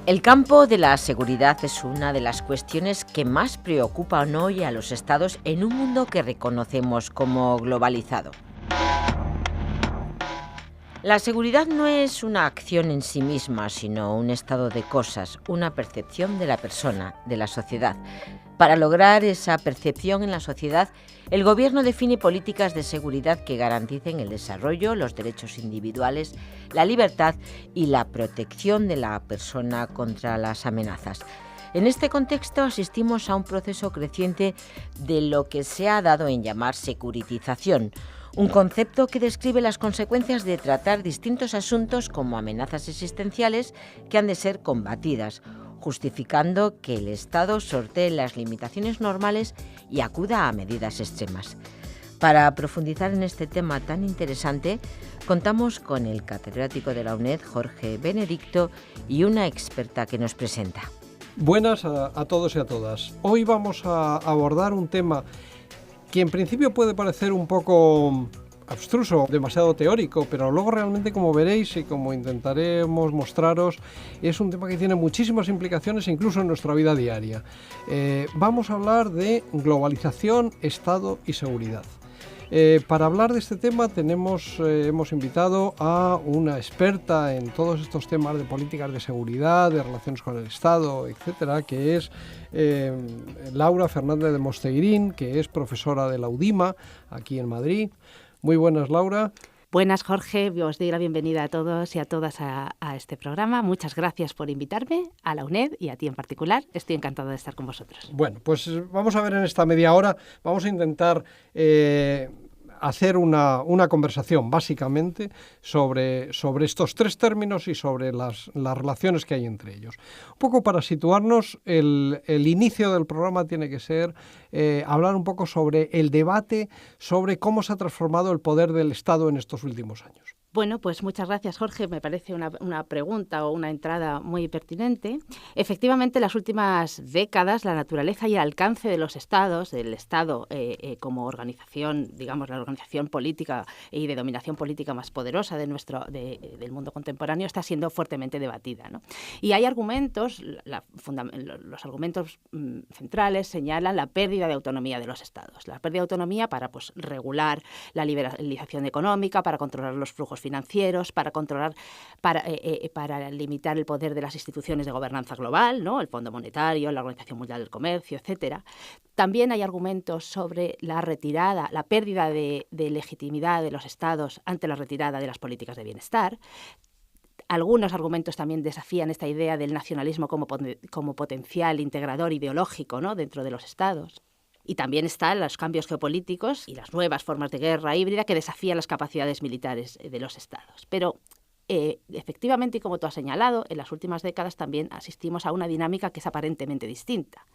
El campo de la seguridad es una de las cuestiones que más preocupan hoy a los estados en un mundo que reconocemos como globalizado. La seguridad no es una acción en sí misma, sino un estado de cosas, una percepción de la persona, de la sociedad. Para lograr esa percepción en la sociedad, el Gobierno define políticas de seguridad que garanticen el desarrollo, los derechos individuales, la libertad y la protección de la persona contra las amenazas. En este contexto asistimos a un proceso creciente de lo que se ha dado en llamar securitización, un concepto que describe las consecuencias de tratar distintos asuntos como amenazas existenciales que han de ser combatidas, justificando que el Estado sortee las limitaciones normales y acuda a medidas extremas. Para profundizar en este tema tan interesante, contamos con el catedrático de la UNED, Jorge Benedicto, y una experta que nos presenta. Buenas a todos y a todas. Hoy vamos a abordar un tema que en principio puede parecer un poco abstruso, demasiado teórico, pero luego realmente, como veréis y como intentaremos mostraros, es un tema que tiene muchísimas implicaciones incluso en nuestra vida diaria. Vamos a hablar de globalización, Estado y seguridad. Para hablar de este tema hemos invitado a una experta en todos estos temas de políticas de seguridad, de relaciones con el Estado, etcétera, que es Laura Fernández de Mosteguín, que es profesora de la UDIMA aquí en Madrid. Muy buenas, Laura. Buenas, Jorge. Os doy la bienvenida a todos y a todas a este programa. Muchas gracias por invitarme, a la UNED y a ti en particular. Estoy encantada de estar con vosotros. Bueno, pues vamos a ver en esta media hora, vamos a intentar hacer una conversación básicamente sobre estos tres términos y sobre las relaciones que hay entre ellos. Un poco para situarnos, el inicio del programa tiene que ser hablar un poco sobre el debate sobre cómo se ha transformado el poder del Estado en estos últimos años. Bueno, pues muchas gracias, Jorge. Me parece una pregunta o una entrada muy pertinente. Efectivamente, en las últimas décadas, la naturaleza y el alcance de los estados, del Estado como organización, digamos, la organización política y de dominación política más poderosa del mundo contemporáneo, está siendo fuertemente debatida, ¿no? Y hay argumentos, los argumentos centrales señalan la pérdida de autonomía de los estados. La pérdida de autonomía para regular la liberalización económica, para controlar los flujos financieros, para controlar, para limitar el poder de las instituciones de gobernanza global, ¿no? El Fondo Monetario, la Organización Mundial del Comercio, etcétera. También hay argumentos sobre la retirada, la pérdida de legitimidad de los estados ante la retirada de las políticas de bienestar. Algunos argumentos también desafían esta idea del nacionalismo como potencial integrador ideológico, ¿no? Dentro de los estados. Y también están los cambios geopolíticos y las nuevas formas de guerra híbrida que desafían las capacidades militares de los estados. Pero efectivamente, y como tú has señalado, en las últimas décadas también asistimos a una dinámica que es aparentemente distinta.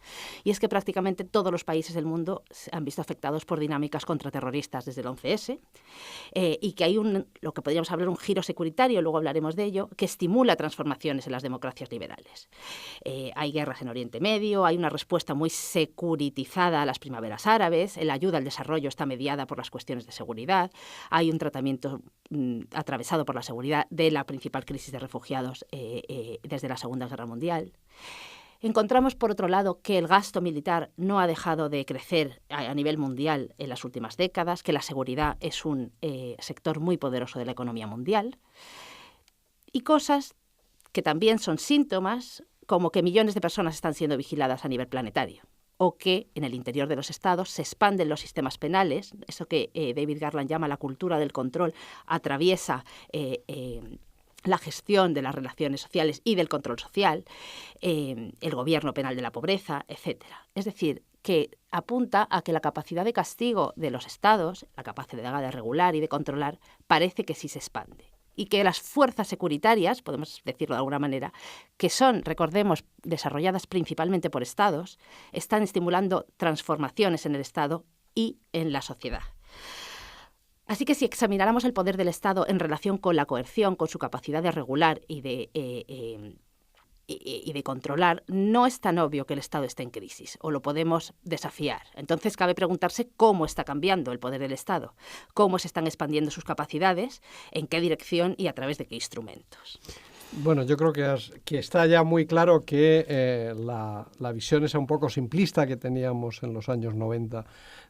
Y es que prácticamente todos los países del mundo se han visto afectados por dinámicas contraterroristas desde el 11S y que hay lo que podríamos hablar un giro securitario, luego hablaremos de ello, que estimula transformaciones en las democracias liberales. Hay guerras en Oriente Medio, hay una respuesta muy securitizada a las primaveras árabes, la ayuda al desarrollo está mediada por las cuestiones de seguridad, hay un tratamiento atravesado por la seguridad de la principal crisis de refugiados desde la Segunda Guerra Mundial. Encontramos, por otro lado, que el gasto militar no ha dejado de crecer a nivel mundial en las últimas décadas, que la seguridad es un sector muy poderoso de la economía mundial, y cosas que también son síntomas, como que millones de personas están siendo vigiladas a nivel planetario, o que en el interior de los estados se expanden los sistemas penales, eso que David Garland llama la cultura del control, atraviesa la gestión de las relaciones sociales y del control social, el gobierno penal de la pobreza, etcétera. Es decir, que apunta a que la capacidad de castigo de los estados, la capacidad de regular y de controlar, parece que sí se expande. Y que las fuerzas securitarias, podemos decirlo de alguna manera, que son, recordemos, desarrolladas principalmente por estados, están estimulando transformaciones en el Estado y en la sociedad. Así que si examináramos el poder del Estado en relación con la coerción, con su capacidad de regular y de controlar, no es tan obvio que el Estado esté en crisis, o lo podemos desafiar. Entonces cabe preguntarse cómo está cambiando el poder del Estado, cómo se están expandiendo sus capacidades, en qué dirección y a través de qué instrumentos. Bueno, yo creo que está ya muy claro que la visión esa un poco simplista que teníamos en los años 90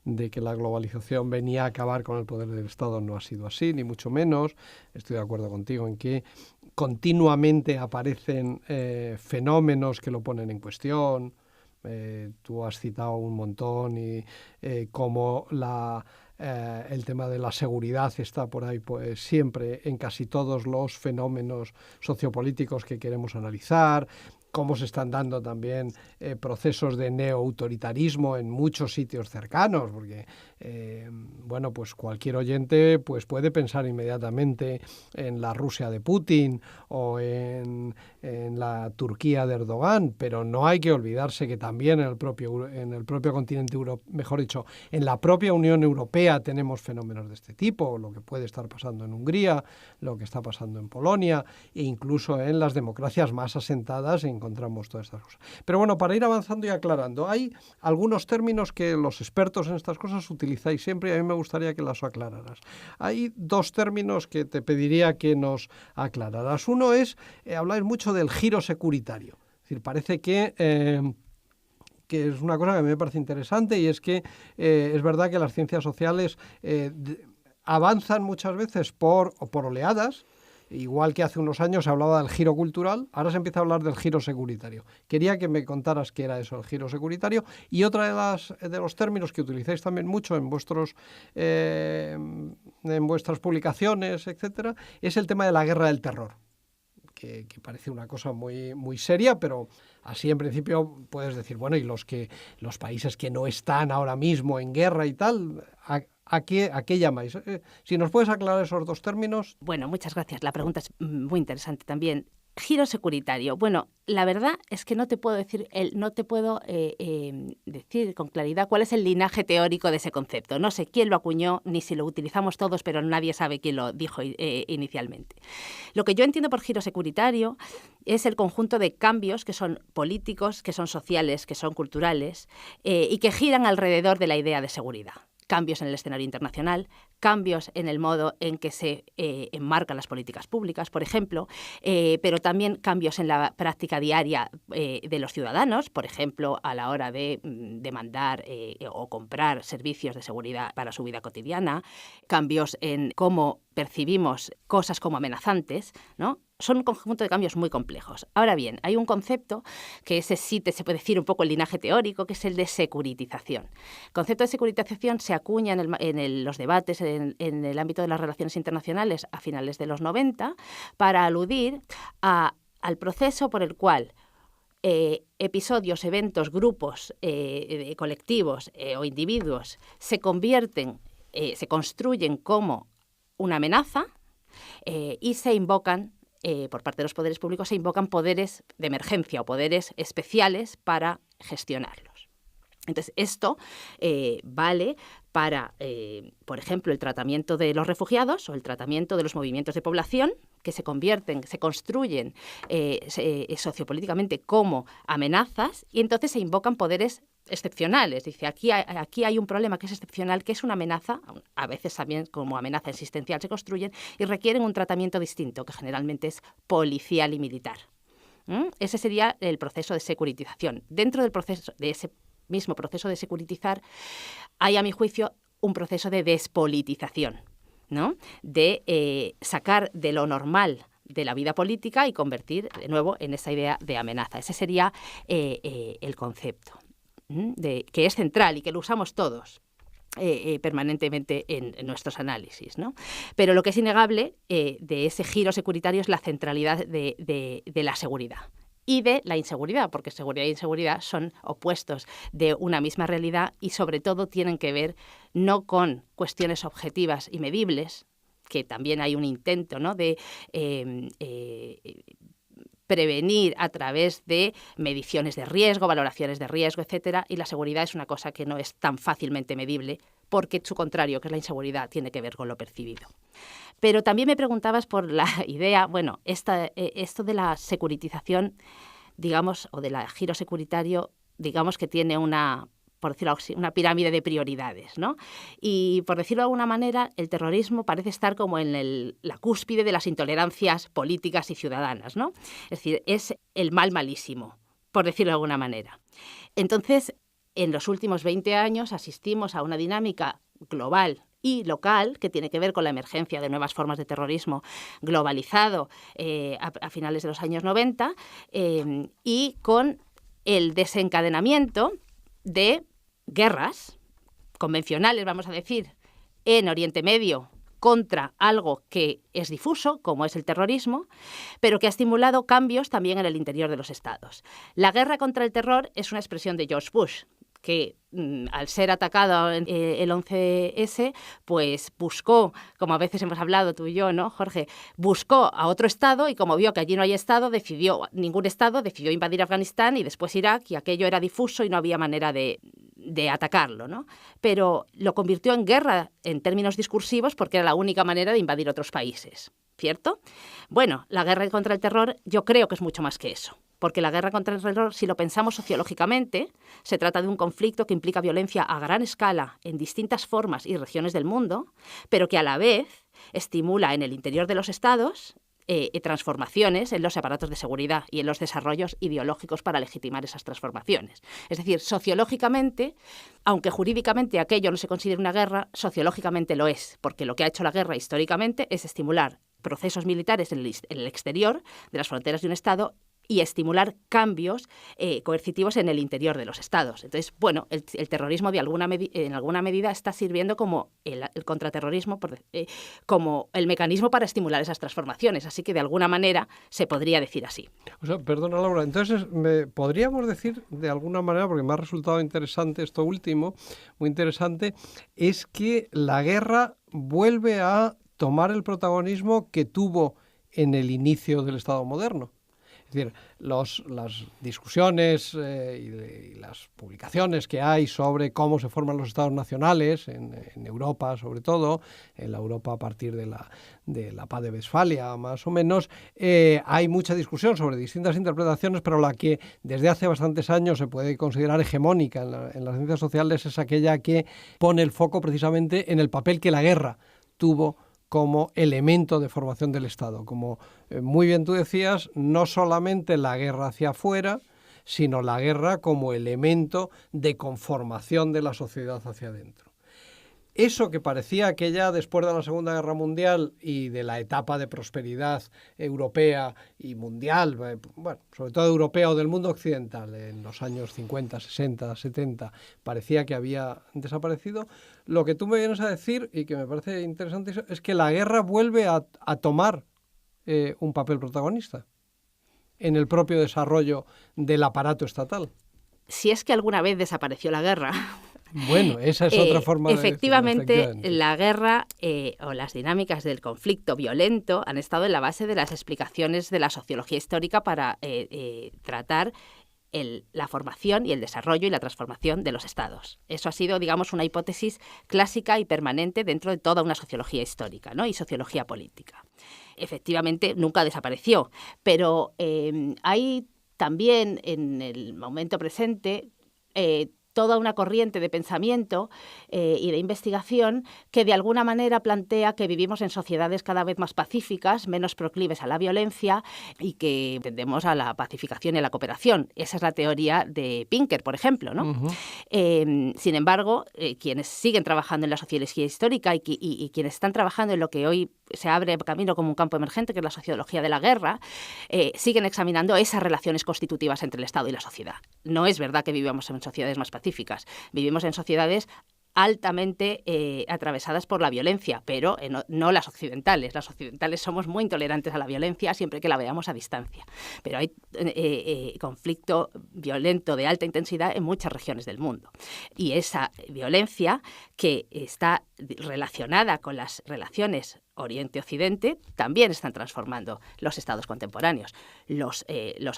de que la globalización venía a acabar con el poder del Estado no ha sido así, ni mucho menos. Estoy de acuerdo contigo en que continuamente aparecen fenómenos que lo ponen en cuestión. Tú has citado un montón y cómo el tema de la seguridad está por ahí pues siempre en casi todos los fenómenos sociopolíticos que queremos analizar, cómo se están dando también procesos de neoautoritarismo en muchos sitios cercanos, porque bueno, pues cualquier oyente pues puede pensar inmediatamente en la Rusia de Putin o en la Turquía de Erdogan, pero no hay que olvidarse que también en el propio continente europeo, mejor dicho, en la propia Unión Europea tenemos fenómenos de este tipo, lo que puede estar pasando en Hungría, lo que está pasando en Polonia e incluso en las democracias más asentadas encontramos todas estas cosas. Pero bueno, para ir avanzando y aclarando, hay algunos términos que los expertos en estas cosas utilizáis siempre y a mí me gustaría que las aclararas. Hay dos términos que te pediría que nos aclararas. Uno es, habláis mucho del giro securitario. Es decir, parece que es una cosa que a mí me parece interesante y es que es verdad que las ciencias sociales avanzan muchas veces por oleadas. Igual que hace unos años se hablaba del giro cultural, ahora se empieza a hablar del giro securitario. Quería que me contaras qué era eso, el giro securitario. Y otra de los términos que utilizáis también mucho en vuestras publicaciones, etcétera, es el tema de la guerra del terror, que parece una cosa muy, muy seria, pero así en principio puedes decir, bueno, y los países que no están ahora mismo en guerra y tal, ¿a qué llamáis? Si nos puedes aclarar esos dos términos. Bueno, muchas gracias. La pregunta es muy interesante también. Giro securitario. Bueno, la verdad es que no te puedo decir decir con claridad cuál es el linaje teórico de ese concepto. No sé quién lo acuñó ni si lo utilizamos todos, pero nadie sabe quién lo dijo inicialmente. Lo que yo entiendo por giro securitario es el conjunto de cambios que son políticos, que son sociales, que son culturales y que giran alrededor de la idea de seguridad. Cambios en el escenario internacional, cambios en el modo en que se enmarcan las políticas públicas, por ejemplo, pero también cambios en la práctica diaria de los ciudadanos, por ejemplo, a la hora de demandar o comprar servicios de seguridad para su vida cotidiana, cambios en cómo percibimos cosas como amenazantes, ¿no? Son un conjunto de cambios muy complejos. Ahora bien, hay un concepto que ese sí se puede decir un poco el linaje teórico, que es el de securitización. El concepto de securitización se acuña en los debates en el ámbito de las relaciones internacionales a finales de los 90 para aludir al proceso por el cual episodios, eventos, grupos, colectivos o individuos se construyen como una amenaza y se invocan por parte de los poderes públicos se invocan poderes de emergencia o poderes especiales para gestionarlos. Entonces, esto vale para, por ejemplo, el tratamiento de los refugiados o el tratamiento de los movimientos de población que se construyen sociopolíticamente como amenazas y entonces se invocan poderes excepcionales. Dice, aquí hay un problema que es excepcional, que es una amenaza, a veces también como amenaza existencial se construyen y requieren un tratamiento distinto, que generalmente es policial y militar. Ese sería el proceso de securitización. Dentro del proceso de ese mismo proceso de securitizar, hay, a mi juicio, un proceso de despolitización, ¿no? De sacar de lo normal de la vida política y convertir de nuevo en esa idea de amenaza. Ese sería el concepto, que es central y que lo usamos todos permanentemente en nuestros análisis, ¿no? Pero lo que es innegable de ese giro securitario es la centralidad de la seguridad y de la inseguridad, porque seguridad e inseguridad son opuestos de una misma realidad y sobre todo tienen que ver no con cuestiones objetivas y medibles, que también hay un intento, ¿no?, de prevenir a través de mediciones de riesgo, valoraciones de riesgo, etcétera, y la seguridad es una cosa que no es tan fácilmente medible porque su contrario, que es la inseguridad, tiene que ver con lo percibido. Pero también me preguntabas por la idea, bueno, esto de la securitización, digamos, o del giro securitario, digamos que tiene una, por decirlo así, una pirámide de prioridades, ¿no? Y por decirlo de alguna manera, el terrorismo parece estar como en la cúspide de las intolerancias políticas y ciudadanas, ¿no? Es decir, es el mal malísimo, por decirlo de alguna manera. Entonces, en los últimos 20 años asistimos a una dinámica global y local que tiene que ver con la emergencia de nuevas formas de terrorismo globalizado a finales de los años 90 y con el desencadenamiento de guerras convencionales, vamos a decir, en Oriente Medio contra algo que es difuso, como es el terrorismo, pero que ha estimulado cambios también en el interior de los estados. La guerra contra el terror es una expresión de George Bush, que al ser atacado el 11S, pues buscó, como a veces hemos hablado tú y yo, ¿no, Jorge? Buscó a otro estado y como vio que allí no hay estado, ningún estado decidió invadir Afganistán y después Irak, y aquello era difuso y no había manera de atacarlo, ¿no? Pero lo convirtió en guerra en términos discursivos porque era la única manera de invadir otros países, ¿cierto? Bueno, la guerra contra el terror yo creo que es mucho más que eso. Porque la guerra contra el terror, si lo pensamos sociológicamente, se trata de un conflicto que implica violencia a gran escala en distintas formas y regiones del mundo, pero que a la vez estimula en el interior de los estados transformaciones en los aparatos de seguridad y en los desarrollos ideológicos para legitimar esas transformaciones. Es decir, sociológicamente, aunque jurídicamente aquello no se considere una guerra, sociológicamente lo es, porque lo que ha hecho la guerra históricamente es estimular procesos militares en el exterior de las fronteras de un estado y estimular cambios coercitivos en el interior de los estados. Entonces, bueno, el terrorismo en alguna medida está sirviendo como el contraterrorismo, como el mecanismo para estimular esas transformaciones. Así que, de alguna manera, se podría decir así. O sea, perdona, Laura, entonces podríamos decir de alguna manera, porque me ha resultado interesante esto último, muy interesante, es que la guerra vuelve a tomar el protagonismo que tuvo en el inicio del Estado moderno. Es decir, las discusiones y las publicaciones que hay sobre cómo se forman los estados nacionales, en Europa sobre todo, en la Europa a partir de la paz de Westfalia más o menos, hay mucha discusión sobre distintas interpretaciones, pero la que desde hace bastantes años se puede considerar hegemónica en las ciencias sociales es aquella que pone el foco precisamente en el papel que la guerra tuvo como elemento de formación del Estado. Como muy bien tú decías, no solamente la guerra hacia afuera, sino la guerra como elemento de conformación de la sociedad hacia adentro. Eso que parecía que ya después de la Segunda Guerra Mundial y de la etapa de prosperidad europea y mundial, bueno, sobre todo europea o del mundo occidental, en los años 50, 60, 70, parecía que había desaparecido, lo que tú me vienes a decir, y que me parece interesante, es que la guerra vuelve a tomar un papel protagonista en el propio desarrollo del aparato estatal. Si es que alguna vez desapareció la guerra. Bueno, esa es otra forma efectivamente, de decirlo. La guerra o las dinámicas del conflicto violento han estado en la base de las explicaciones de la sociología histórica para tratar la formación y el desarrollo y la transformación de los estados. Eso ha sido, digamos, una hipótesis clásica y permanente dentro de toda una sociología histórica, ¿no? Y sociología política. Efectivamente, nunca desapareció, pero hay también en el momento presente toda una corriente de pensamiento y de investigación que de alguna manera plantea que vivimos en sociedades cada vez más pacíficas, menos proclives a la violencia y que tendemos a la pacificación y a la cooperación. Esa es la teoría de Pinker, por ejemplo, ¿no? Uh-huh. Sin embargo, quienes siguen trabajando en la sociología histórica y quienes están trabajando en lo que hoy se abre camino como un campo emergente, que es la sociología de la guerra, siguen examinando esas relaciones constitutivas entre el Estado y la sociedad. No es verdad que vivamos en sociedades más pacíficas. Vivimos en sociedades altamente atravesadas por la violencia, pero no las occidentales. Las occidentales somos muy intolerantes a la violencia siempre que la veamos a distancia. Pero hay conflicto violento de alta intensidad en muchas regiones del mundo. Y esa violencia que está relacionada con las relaciones Oriente-Occidente, también están transformando los estados contemporáneos, los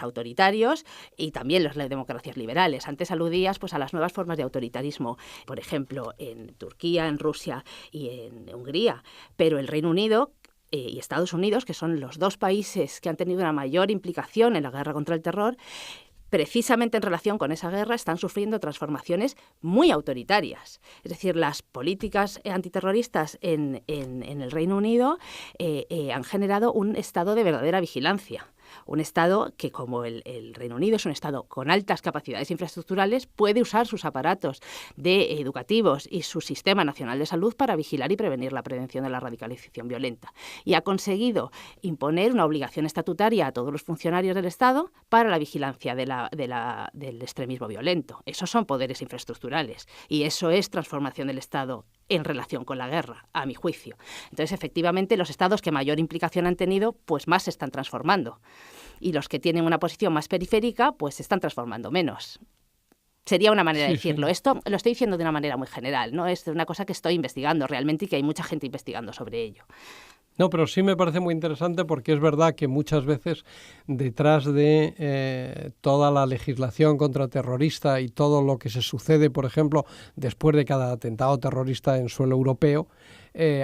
autoritarios y también las democracias liberales. Antes aludías pues, a las nuevas formas de autoritarismo, por ejemplo, en Turquía, en Rusia y en Hungría, pero el Reino Unido y Estados Unidos, que son los dos países que han tenido una mayor implicación en la guerra contra el terror, precisamente en relación con esa guerra están sufriendo transformaciones muy autoritarias. Es decir, las políticas antiterroristas en el Reino Unido han generado un estado de verdadera vigilancia. Un Estado que, como el Reino Unido es un Estado con altas capacidades infraestructurales, puede usar sus aparatos educativos y su Sistema Nacional de Salud para vigilar y prevenir la prevención de la radicalización violenta. Y ha conseguido imponer una obligación estatutaria a todos los funcionarios del Estado para la vigilancia del extremismo violento. Esos son poderes infraestructurales y eso es transformación del Estado en relación con la guerra, a mi juicio. Entonces, efectivamente, los estados que mayor implicación han tenido, pues más se están transformando. Y los que tienen una posición más periférica, pues se están transformando menos. Sería una manera de decirlo. Sí. Esto lo estoy diciendo de una manera muy general, ¿no? Es una cosa que estoy investigando realmente y que hay mucha gente investigando sobre ello. No, pero sí me parece muy interesante porque es verdad que muchas veces detrás de toda la legislación contraterrorista y todo lo que se sucede, por ejemplo, después de cada atentado terrorista en suelo europeo,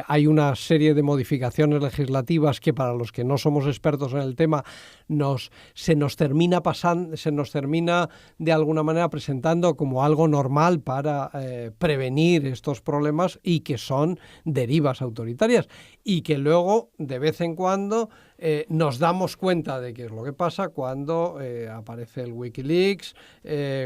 hay una serie de modificaciones legislativas que para los que no somos expertos en el tema se nos termina de alguna manera presentando como algo normal para prevenir estos problemas y que son derivas autoritarias y que luego de vez en cuando nos damos cuenta de qué es lo que pasa cuando aparece el Wikileaks,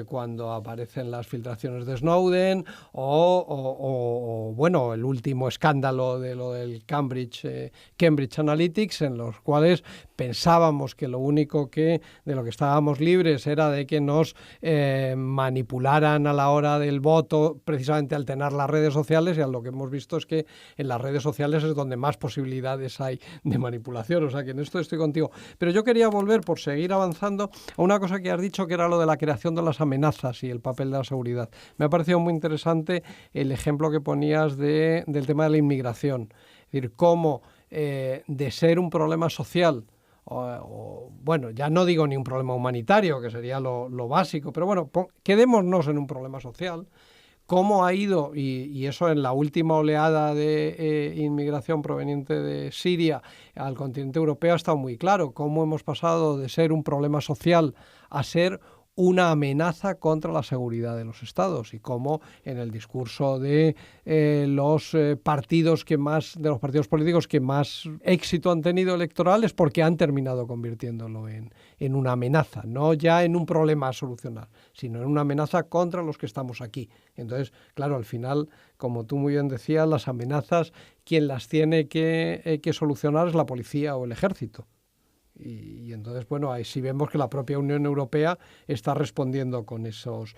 cuando aparecen las filtraciones de Snowden o bueno, el último escándalo de lo del Cambridge Analytics, en los cuales pensábamos que lo único de lo que estábamos libres era de que nos manipularan a la hora del voto, precisamente al tener las redes sociales, y lo que hemos visto es que en las redes sociales es donde más posibilidades hay de manipulación. O sea que en esto estoy contigo. Pero yo quería volver, por seguir avanzando, a una cosa que has dicho, que era lo de la creación de las amenazas y el papel de la seguridad. Me ha parecido muy interesante el ejemplo que ponías del tema de la inmigración. Es decir, cómo de ser un problema social, bueno, ya no digo ni un problema humanitario, que sería lo básico, pero bueno, quedémonos en un problema social. Cómo ha ido, y eso en la última oleada de inmigración proveniente de Siria al continente europeo ha estado muy claro, cómo hemos pasado de ser un problema social a ser una amenaza contra la seguridad de los estados, y cómo en el discurso de los partidos políticos que más éxito han tenido electoral es porque han terminado convirtiéndolo en una amenaza, no ya en un problema a solucionar, sino en una amenaza contra los que estamos aquí. Entonces, claro, al final, como tú muy bien decías, las amenazas, quien las tiene que solucionar es la policía o el ejército. Y entonces, bueno, ahí sí vemos que la propia Unión Europea está respondiendo con esos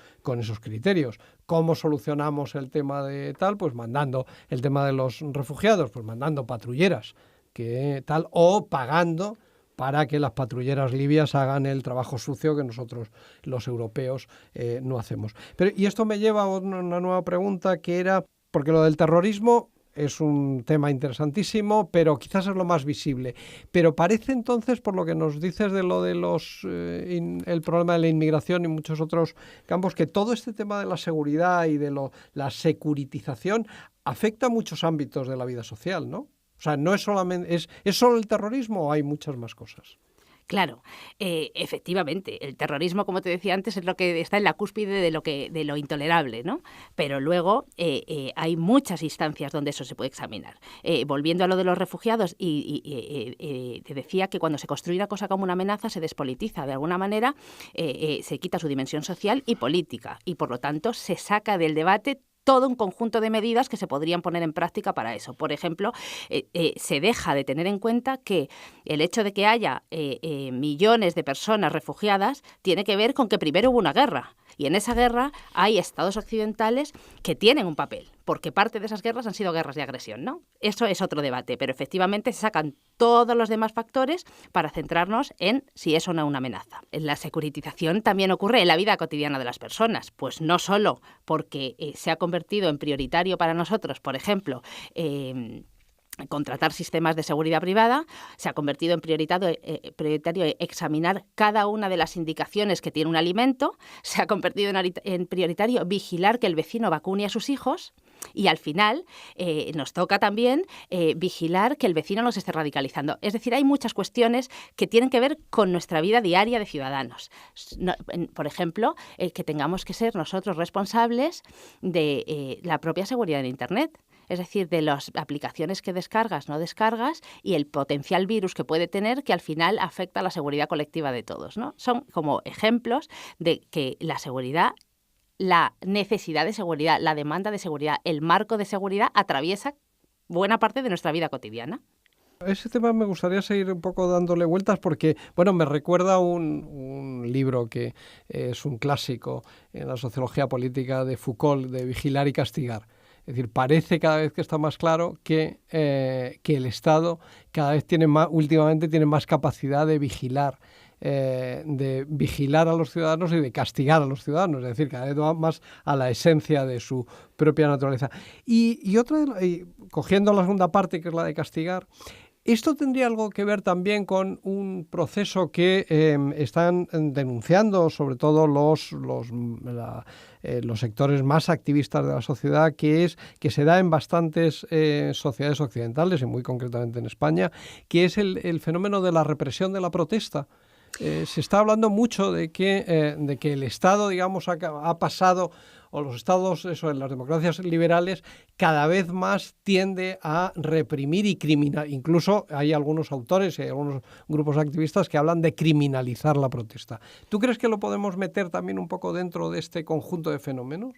criterios. ¿Cómo solucionamos el tema de tal? Pues mandando el tema de los refugiados, pues mandando patrulleras, o pagando para que las patrulleras libias hagan el trabajo sucio que nosotros, los europeos, no hacemos. Y esto me lleva a una nueva pregunta, que era, porque lo del terrorismo es un tema interesantísimo, pero quizás es lo más visible. Pero parece entonces, por lo que nos dices de lo de el problema de la inmigración y muchos otros campos, que todo este tema de la seguridad y de la securitización afecta a muchos ámbitos de la vida social, ¿no? O sea, no es solamente ¿es solo el terrorismo o hay muchas más cosas? Claro, efectivamente, el terrorismo, como te decía antes, es lo que está en la cúspide de lo intolerable, ¿no? Pero luego hay muchas instancias donde eso se puede examinar. Volviendo a lo de los refugiados, te decía que cuando se construye una cosa como una amenaza se despolitiza, de alguna manera se quita su dimensión social y política, y por lo tanto se saca del debate todo un conjunto de medidas que se podrían poner en práctica para eso. Por ejemplo, se deja de tener en cuenta que el hecho de que haya millones de personas refugiadas tiene que ver con que primero hubo una guerra. Y en esa guerra hay estados occidentales que tienen un papel, porque parte de esas guerras han sido guerras de agresión, ¿no? Eso es otro debate, pero efectivamente se sacan todos los demás factores para centrarnos en si es o no una amenaza. La securitización también ocurre en la vida cotidiana de las personas, pues no solo porque se ha convertido en prioritario para nosotros, por ejemplo, contratar sistemas de seguridad privada, se ha convertido en prioritario examinar cada una de las indicaciones que tiene un alimento, se ha convertido en prioritario vigilar que el vecino vacune a sus hijos y al final nos toca también vigilar que el vecino no se esté radicalizando. Es decir, hay muchas cuestiones que tienen que ver con nuestra vida diaria de ciudadanos. Por ejemplo, que tengamos que ser nosotros responsables de la propia seguridad en Internet. Es decir, de las aplicaciones que descargas, no descargas y el potencial virus que puede tener que al final afecta a la seguridad colectiva de todos, ¿no? Son como ejemplos de que la seguridad, la necesidad de seguridad, la demanda de seguridad, el marco de seguridad atraviesa buena parte de nuestra vida cotidiana. Ese tema me gustaría seguir un poco dándole vueltas porque, bueno, me recuerda un libro que es un clásico en la sociología política de Foucault, de Vigilar y Castigar. Es decir, parece cada vez que está más claro que el Estado cada vez últimamente tiene más capacidad de vigilar a los ciudadanos y de castigar a los ciudadanos, es decir, cada vez va más a la esencia de su propia naturaleza. Y cogiendo la segunda parte, que es la de castigar, esto tendría algo que ver también con un proceso que están denunciando sobre todo los sectores más activistas de la sociedad, que se da en bastantes sociedades occidentales y muy concretamente en España, que es el fenómeno de la represión de la protesta. Se está hablando mucho de que el Estado, digamos, ha pasado, o los estados, en las democracias liberales, cada vez más tiende a reprimir y criminalizar. Incluso hay algunos autores y hay algunos grupos activistas que hablan de criminalizar la protesta. ¿Tú crees que lo podemos meter también un poco dentro de este conjunto de fenómenos?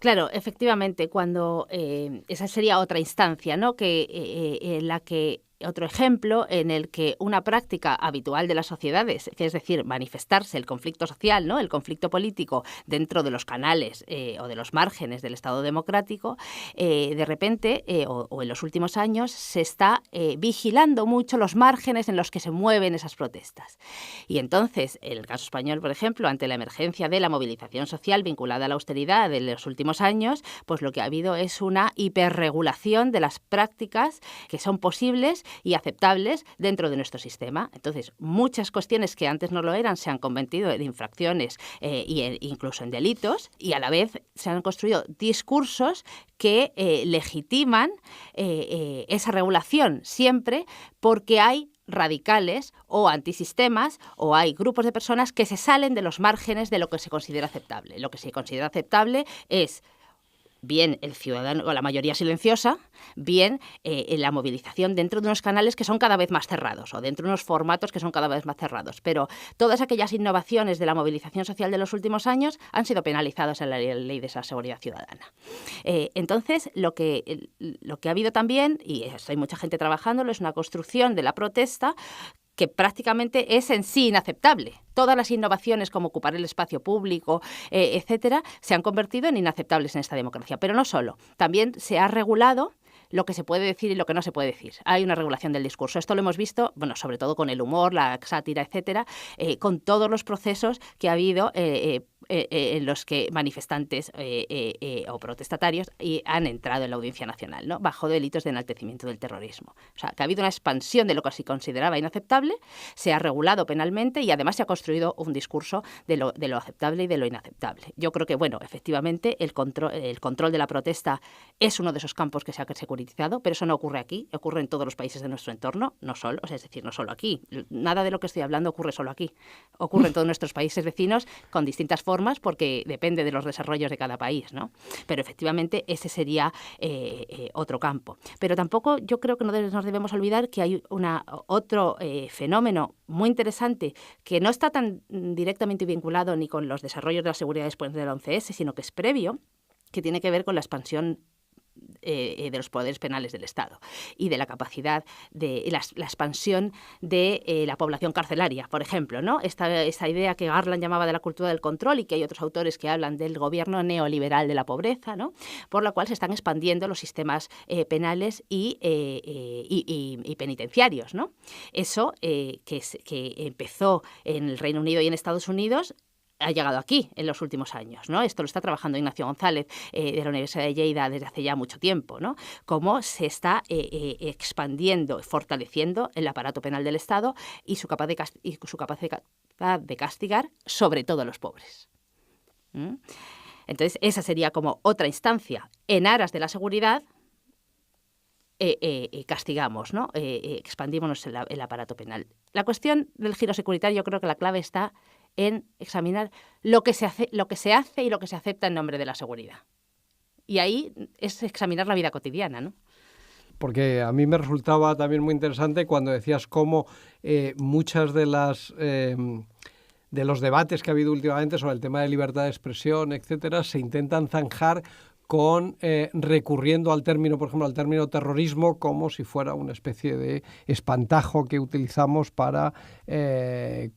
Claro, efectivamente, cuando esa sería otra instancia, ¿no? En la que otro ejemplo en el que una práctica habitual de las sociedades, que es decir, manifestarse el conflicto social, ¿no? El conflicto político dentro de los canales o de los márgenes del Estado democrático, de repente, o en los últimos años, se está vigilando mucho los márgenes en los que se mueven esas protestas. Y entonces, en el caso español, por ejemplo, ante la emergencia de la movilización social vinculada a la austeridad de los últimos años, pues lo que ha habido es una hiperregulación de las prácticas que son posibles y aceptables dentro de nuestro sistema. Entonces, muchas cuestiones que antes no lo eran se han convertido en infracciones e incluso en delitos, y a la vez se han construido discursos que legitiman esa regulación siempre porque hay radicales o antisistemas o hay grupos de personas que se salen de los márgenes de lo que se considera aceptable. Lo que se considera aceptable es bien el ciudadano o la mayoría silenciosa, bien la movilización dentro de unos canales que son cada vez más cerrados o dentro de unos formatos que son cada vez más cerrados. Pero todas aquellas innovaciones de la movilización social de los últimos años han sido penalizadas en la ley de esa seguridad ciudadana. Entonces, lo que ha habido también, y hay mucha gente trabajándolo, es una construcción de la protesta que prácticamente es en sí inaceptable. Todas las innovaciones como ocupar el espacio público, etcétera, se han convertido en inaceptables en esta democracia. Pero no solo, también se ha regulado lo que se puede decir y lo que no se puede decir. Hay una regulación del discurso. Esto lo hemos visto, bueno, sobre todo con el humor, la sátira, etcétera, con todos los procesos que ha habido en los que manifestantes o protestatarios han entrado en la Audiencia Nacional, ¿no? Bajo delitos de enaltecimiento del terrorismo. O sea, que ha habido una expansión de lo que se consideraba inaceptable, se ha regulado penalmente y además se ha construido un discurso de lo aceptable y de lo inaceptable. Yo creo que, bueno, efectivamente, el control de la protesta es uno de esos campos que se ha securitizado, pero eso no ocurre aquí, ocurre en todos los países de nuestro entorno, no solo aquí. Nada de lo que estoy hablando ocurre solo aquí. Ocurre en todos nuestros países vecinos con distintas formas porque depende de los desarrollos de cada país, ¿no? Pero efectivamente ese sería otro campo. Pero tampoco yo creo que no nos debemos olvidar que hay otro fenómeno muy interesante que no está tan directamente vinculado ni con los desarrollos de la seguridad después del 11S, sino que es previo, que tiene que ver con la expansión de los poderes penales del Estado y de la capacidad de la expansión de la población carcelaria, por ejemplo, ¿no? Esta idea que Garland llamaba de la cultura del control y que hay otros autores que hablan del gobierno neoliberal de la pobreza, ¿no? Por la cual se están expandiendo los sistemas penales y penitenciarios, ¿no? Eso que empezó en el Reino Unido y en Estados Unidos ha llegado aquí en los últimos años, ¿no? Esto lo está trabajando Ignacio González de la Universidad de Lleida desde hace ya mucho tiempo, ¿no? Cómo se está expandiendo, fortaleciendo el aparato penal del Estado y su capacidad de castigar, sobre todo a los pobres. Entonces, esa sería como otra instancia. En aras de la seguridad, castigamos, ¿no? Expandimos el aparato penal. La cuestión del giro securitario, yo creo que la clave está en examinar lo que se hace y lo que se acepta en nombre de la seguridad. Y ahí es examinar la vida cotidiana, ¿no? Porque a mí me resultaba también muy interesante cuando decías cómo muchas de los debates que ha habido últimamente sobre el tema de libertad de expresión, etcétera, se intentan zanjar con recurriendo al término, por ejemplo, al término terrorismo, como si fuera una especie de espantajo que utilizamos para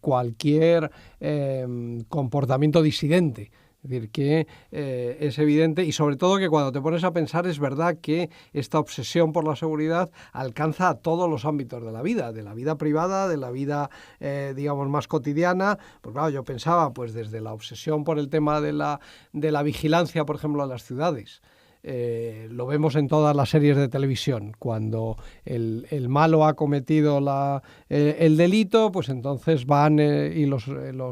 cualquier comportamiento disidente. Es decir, que es evidente y sobre todo que cuando te pones a pensar es verdad que esta obsesión por la seguridad alcanza a todos los ámbitos de la vida privada, de la vida, digamos, más cotidiana. Pues claro, yo pensaba pues desde la obsesión por el tema de la vigilancia, por ejemplo, en las ciudades. Lo vemos en todas las series de televisión. Cuando el malo ha cometido el delito, pues entonces van y los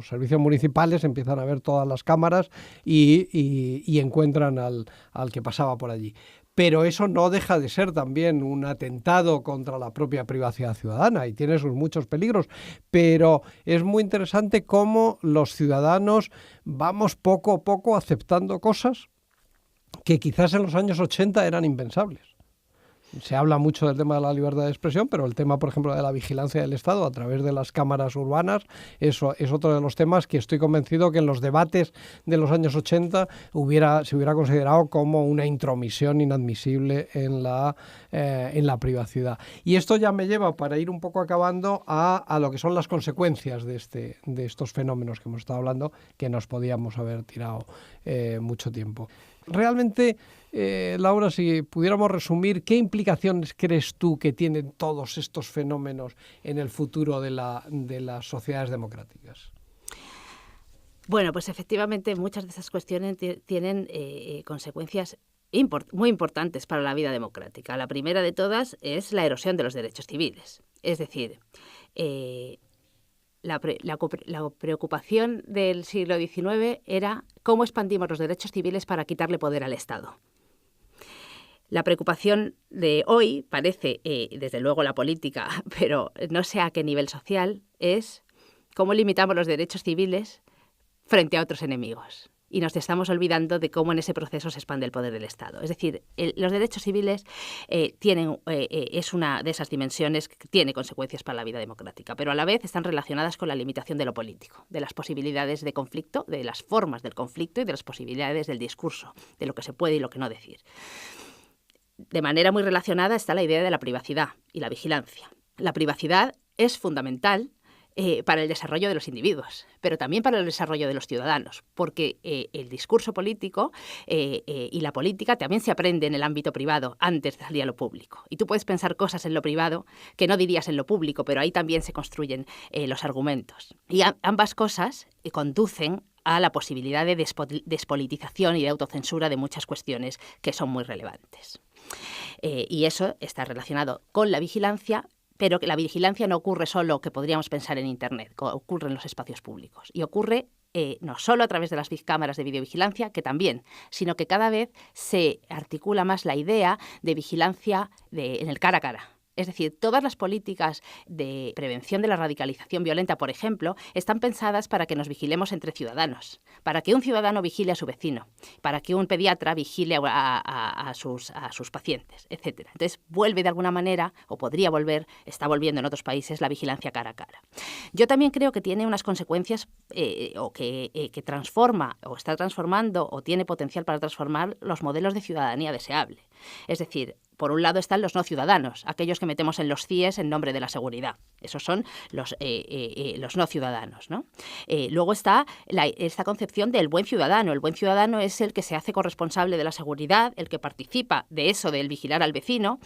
servicios municipales empiezan a ver todas las cámaras y encuentran al que pasaba por allí. Pero eso no deja de ser también un atentado contra la propia privacidad ciudadana y tiene sus muchos peligros. Pero es muy interesante cómo los ciudadanos vamos poco a poco aceptando cosas que quizás en los años 80 eran impensables. Se habla mucho del tema de la libertad de expresión, pero el tema, por ejemplo, de la vigilancia del Estado a través de las cámaras urbanas, eso es otro de los temas que estoy convencido que en los debates de los años 80 se hubiera considerado como una intromisión inadmisible en la privacidad. Y esto ya me lleva, para ir un poco acabando, a lo que son las consecuencias de estos fenómenos que hemos estado hablando, que nos podíamos haber tirado mucho tiempo. Realmente, Laura, si pudiéramos resumir, ¿qué implicaciones crees tú que tienen todos estos fenómenos en el futuro de las sociedades democráticas? Bueno, pues efectivamente muchas de esas cuestiones tienen consecuencias muy importantes para la vida democrática. La primera de todas es la erosión de los derechos civiles. Es decir, la preocupación del siglo XIX era cómo expandimos los derechos civiles para quitarle poder al Estado. La preocupación de hoy parece, desde luego la política, pero no sé a qué nivel social, es cómo limitamos los derechos civiles frente a otros enemigos. Y nos estamos olvidando de cómo en ese proceso se expande el poder del Estado. Es decir, los derechos civiles es una de esas dimensiones que tiene consecuencias para la vida democrática, pero a la vez están relacionadas con la limitación de lo político, de las posibilidades de conflicto, de las formas del conflicto y de las posibilidades del discurso, de lo que se puede y lo que no decir. De manera muy relacionada está la idea de la privacidad y la vigilancia. La privacidad es fundamental para el desarrollo de los individuos, pero también para el desarrollo de los ciudadanos, porque el discurso político y la política también se aprende en el ámbito privado antes de salir a lo público. Y tú puedes pensar cosas en lo privado que no dirías en lo público, pero ahí también se construyen los argumentos. Y ambas cosas conducen a la posibilidad de despolitización y de autocensura de muchas cuestiones que son muy relevantes. Y eso está relacionado con la vigilancia, pero que la vigilancia no ocurre solo, que podríamos pensar en Internet, ocurre en los espacios públicos. Y ocurre no solo a través de las cámaras de videovigilancia, que también, sino que cada vez se articula más la idea de vigilancia en el cara a cara. Es decir, todas las políticas de prevención de la radicalización violenta, por ejemplo, están pensadas para que nos vigilemos entre ciudadanos, para que un ciudadano vigile a su vecino, para que un pediatra vigile a sus pacientes, etc. Entonces, vuelve de alguna manera, o podría volver, está volviendo en otros países, la vigilancia cara a cara. Yo también creo que tiene unas consecuencias que transforma, o está transformando, o tiene potencial para transformar los modelos de ciudadanía deseable. Es decir, Por un lado están los no ciudadanos, aquellos que metemos en los CIEs en nombre de la seguridad. Esos son los no ciudadanos, ¿no? Luego está esta concepción del buen ciudadano. El buen ciudadano es el que se hace corresponsable de la seguridad, el que participa de eso, del vigilar al vecino,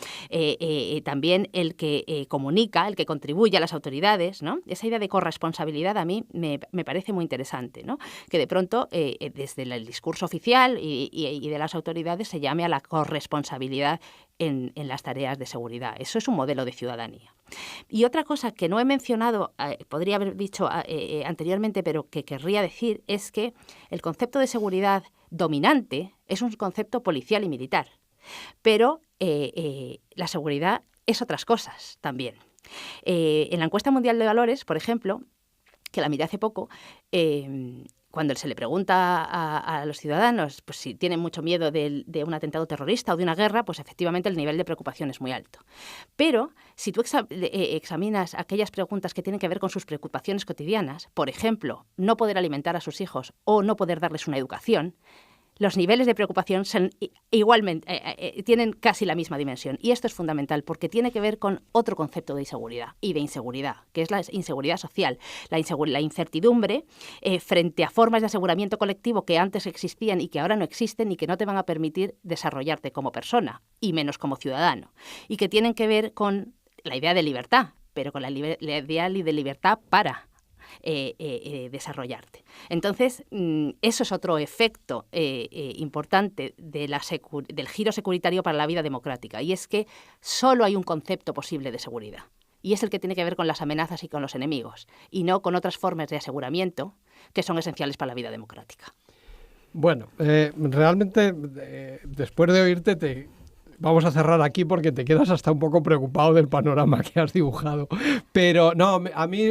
también el que comunica, el que contribuye a las autoridades, ¿no? Esa idea de corresponsabilidad a mí me parece muy interesante, ¿no? Que de pronto, desde el discurso oficial y de las autoridades se llame a la corresponsabilidad en las tareas de seguridad. Eso es un modelo de ciudadanía. Y otra cosa que no he mencionado, podría haber dicho anteriormente, pero que querría decir, es que el concepto de seguridad dominante es un concepto policial y militar. Pero la seguridad es otras cosas también. En la encuesta mundial de valores, por ejemplo, que la miré hace poco, cuando se le pregunta a los ciudadanos pues, si tienen mucho miedo de un atentado terrorista o de una guerra, pues efectivamente el nivel de preocupación es muy alto. Pero si tú examinas aquellas preguntas que tienen que ver con sus preocupaciones cotidianas, por ejemplo, no poder alimentar a sus hijos o no poder darles una educación, los niveles de preocupación son igualmente, tienen casi la misma dimensión. Y esto es fundamental porque tiene que ver con otro concepto de inseguridad y de inseguridad, que es la inseguridad social, la incertidumbre frente a formas de aseguramiento colectivo que antes existían y que ahora no existen y que no te van a permitir desarrollarte como persona y menos como ciudadano. Y que tienen que ver con la idea de libertad, pero con la idea de libertad para desarrollarte. Entonces, eso es otro efecto importante del giro securitario para la vida democrática, y es que solo hay un concepto posible de seguridad, y es el que tiene que ver con las amenazas y con los enemigos, y no con otras formas de aseguramiento que son esenciales para la vida democrática. Bueno, realmente, después de oírte, vamos a cerrar aquí porque te quedas hasta un poco preocupado del panorama que has dibujado. Pero no, a mí,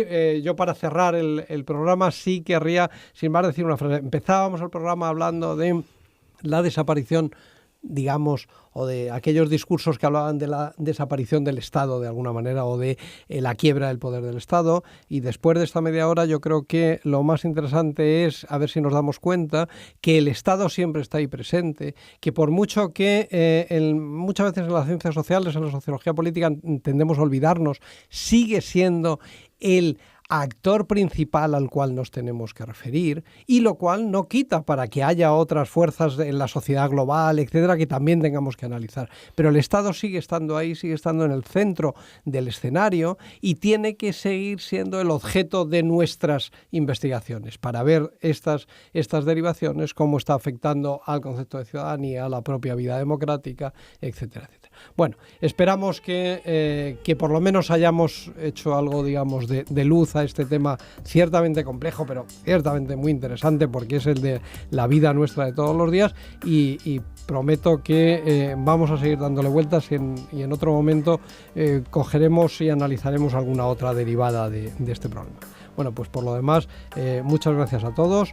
yo para cerrar el programa sí querría, sin más, decir una frase. Empezábamos el programa hablando de la desaparición, digamos, o de aquellos discursos que hablaban de la desaparición del Estado de alguna manera o de la quiebra del poder del Estado, y después de esta media hora yo creo que lo más interesante es a ver si nos damos cuenta que el Estado siempre está ahí presente, que por mucho que muchas veces en las ciencias sociales, en la sociología política tendemos a olvidarnos, sigue siendo el actor principal al cual nos tenemos que referir, y lo cual no quita para que haya otras fuerzas en la sociedad global, etcétera, que también tengamos que analizar. Pero el Estado sigue estando ahí, sigue estando en el centro del escenario y tiene que seguir siendo el objeto de nuestras investigaciones para ver estas derivaciones, cómo está afectando al concepto de ciudadanía, a la propia vida democrática, etcétera, etcétera. Bueno, esperamos que por lo menos hayamos hecho algo, digamos, de luz a este tema ciertamente complejo, pero ciertamente muy interesante porque es el de la vida nuestra de todos los días, y prometo que vamos a seguir dándole vueltas y en otro momento cogeremos y analizaremos alguna otra derivada de este problema. Bueno, pues por lo demás, muchas gracias a todos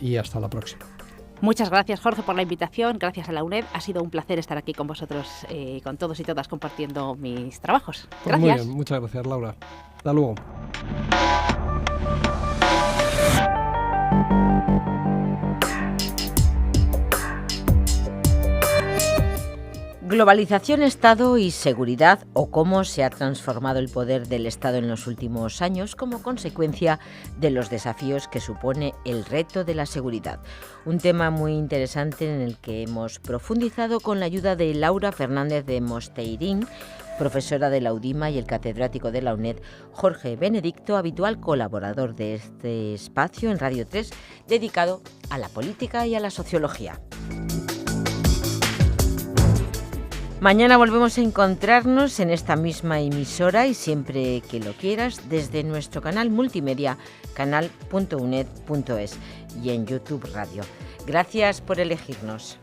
y hasta la próxima. Muchas gracias, Jorge, por la invitación. Gracias a la UNED. Ha sido un placer estar aquí con vosotros, con todos y todas, compartiendo mis trabajos. Pues gracias. Muy bien, muchas gracias, Laura. Hasta luego. Globalización, Estado y seguridad, o cómo se ha transformado el poder del Estado en los últimos años como consecuencia de los desafíos que supone el reto de la seguridad. Un tema muy interesante en el que hemos profundizado con la ayuda de Laura Fernández de Mosteirín, profesora de la UDIMA, y el catedrático de la UNED, Jorge Benedicto, habitual colaborador de este espacio en Radio 3, dedicado a la política y a la sociología. Mañana volvemos a encontrarnos en esta misma emisora y siempre que lo quieras desde nuestro canal multimedia canal.uned.es y en YouTube Radio. Gracias por elegirnos.